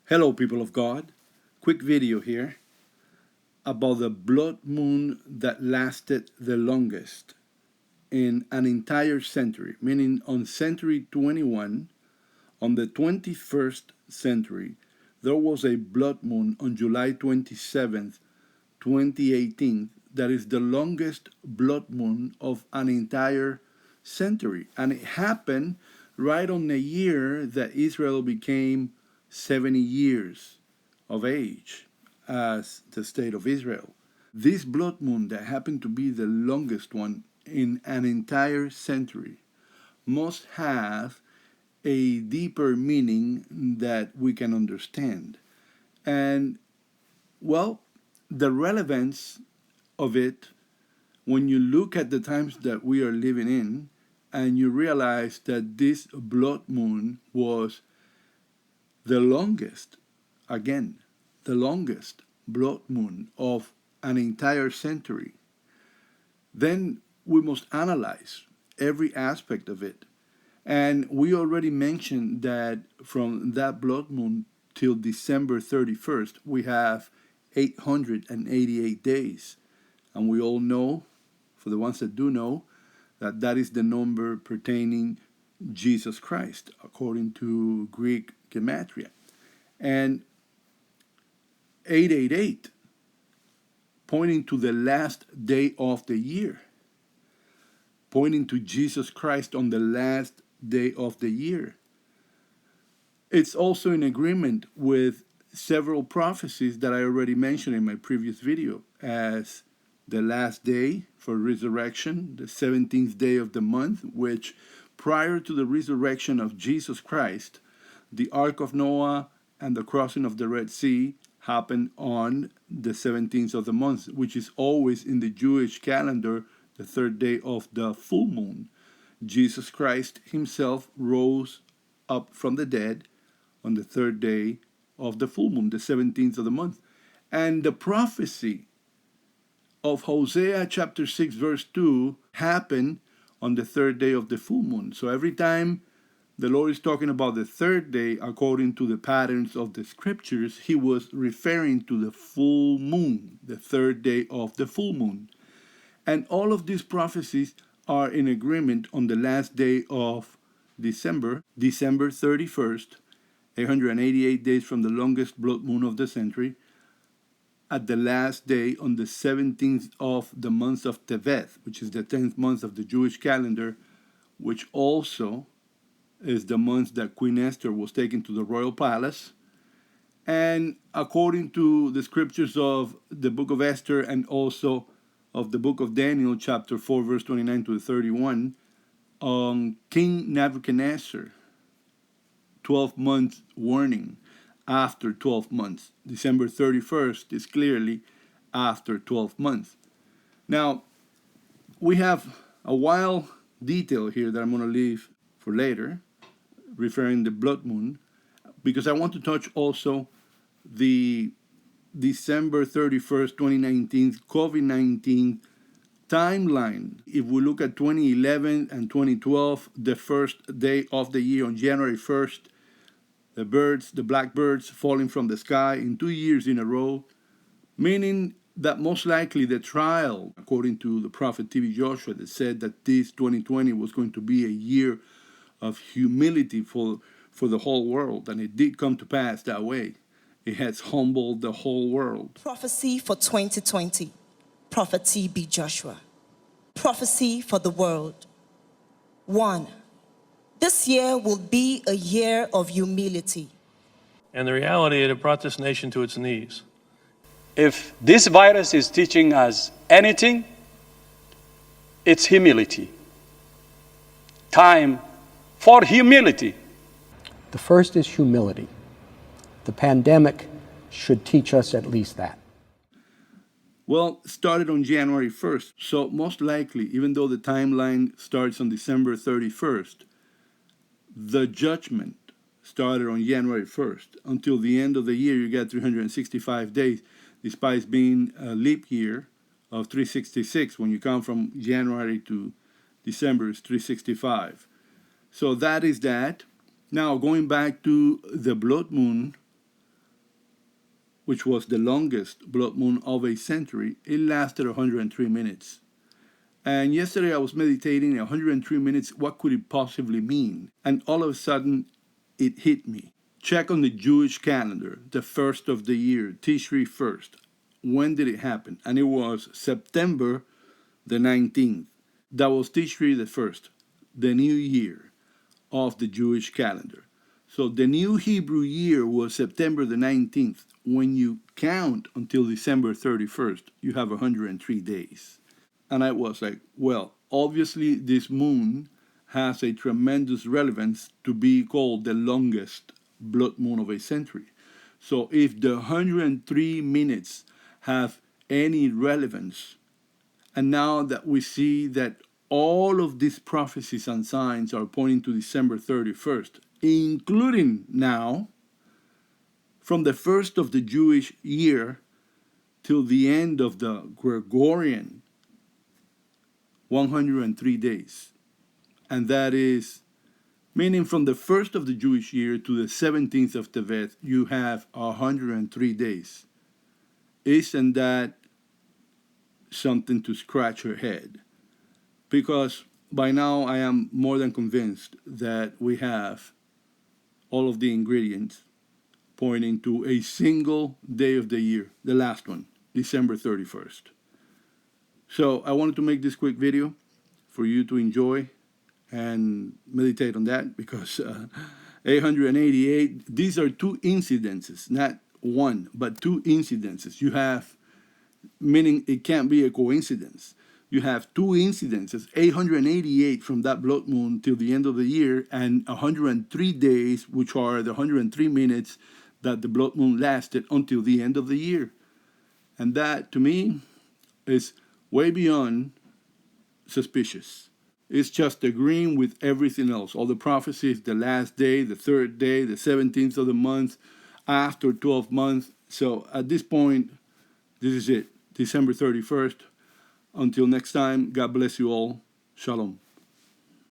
Hello, people of God. Quick video here about the blood moon that lasted the longest in an entire century, meaning on century 21, on the 21st century, there was a blood moon on July 27th, 2018, that is the longest blood moon of an entire century. And it happened right on the year that Israel became 70 years of age as the state of Israel. This blood moon that happened to be the longest one in an entire century must have a deeper meaning that we can understand. And well, the relevance of it, when you look at the times that we are living in, and you realize that this blood moon was the longest, again, the longest blood moon of an entire century, then we must analyze every aspect of it. And we already mentioned that from that blood moon till December 31st, we have 888 days. And we all know, for the ones that do know, that that is the number pertaining Jesus Christ, according to Greek gematria. And 888, pointing to the last day of the year, pointing to Jesus Christ on the last day of the year. It's also in agreement with several prophecies that I already mentioned in my previous video, as the last day for resurrection, the 17th day of the month, which prior to the resurrection of Jesus Christ, the Ark of Noah and the crossing of the Red Sea happened on the 17th of the month, which is always in the Jewish calendar the third day of the full moon. Jesus Christ himself rose up from the dead on the third day of the full moon, the 17th of the month. And the prophecy of Hosea chapter 6 verse 2 happened on the third day of the full moon. So every time the Lord is talking about the third day according to the patterns of the scriptures, he was referring to the full moon, the third day of the full moon. And all of these prophecies are in agreement on the last day of December, December 31st, 888 days from the longest blood moon of the century, at the last day on the 17th of the month of Tevet, which is the 10th month of the Jewish calendar, which also is the month that Queen Esther was taken to the royal palace. And according to the scriptures of the book of Esther and also of the book of Daniel, chapter 4, verse 29 to 31, King Nebuchadnezzar, 12-month warning after 12 months. December 31st is clearly after 12 months. Now, we have a wild detail here that I'm going to leave for later, referring to the blood moon, because I want to touch also the December 31st, 2019 COVID-19 timeline. If we look at 2011 and 2012, the first day of the year on January 1st, the blackbirds falling from the sky in 2 years in a row, meaning that most likely the trial, according to the prophet T.B. Joshua, that said that this 2020 was going to be a year of humility for the whole world, and it did come to pass that way. It has humbled the whole world. Prophecy for 2020, Prophet T.B. Joshua. Prophecy for the world. 1. This year will be a year of humility. And the reality, it brought this nation to its knees. If this virus is teaching us anything, it's humility. Time for humility. The first is humility. The pandemic should teach us at least that. Well, it started on January 1st, so most likely, even though the timeline starts on December 31st, the judgment started on January 1st. Until the end of the year, you get 365 days, despite being a leap year of 366. When you count from January to December, it's 365. So that is that. Now, going back to the blood moon which was the longest blood moon of a century, it lasted 103 minutes. And yesterday I was meditating 103 minutes, what could it possibly mean? And all of a sudden, it hit me. Check on the Jewish calendar, the first of the year, Tishri 1st. When did it happen? And it was September the 19th. That was Tishri the 1st, the new year of the Jewish calendar. So the new Hebrew year was September the 19th. When you count until December 31st, you have 103 days. And I was like, well, obviously this moon has a tremendous relevance to be called the longest blood moon of a century. So if the 103 minutes have any relevance, and now that we see that all of these prophecies and signs are pointing to December 31st, including now, from the first of the Jewish year till the end of the Gregorian, 103 days. And that is, meaning from the first of the Jewish year to the 17th of Tevet, you have 103 days. Isn't that something to scratch your head? Because by now I am more than convinced that we have all of the ingredients pointing to a single day of the year, the last one, December 31st. So I wanted to make this quick video for you to enjoy and meditate on that, because 888, these are two incidences, not one, but two incidences. You have, meaning it can't be a coincidence. You have two incidences, 888 from that blood moon till the end of the year, and 103 days, which are the 103 minutes that the blood moon lasted until the end of the year. And that, to me, is way beyond suspicious. It's just agreeing with everything else. All the prophecies, the last day, the third day, the 17th of the month, after 12 months. So at this point, this is it. December 31st. Until next time, God bless you all. Shalom.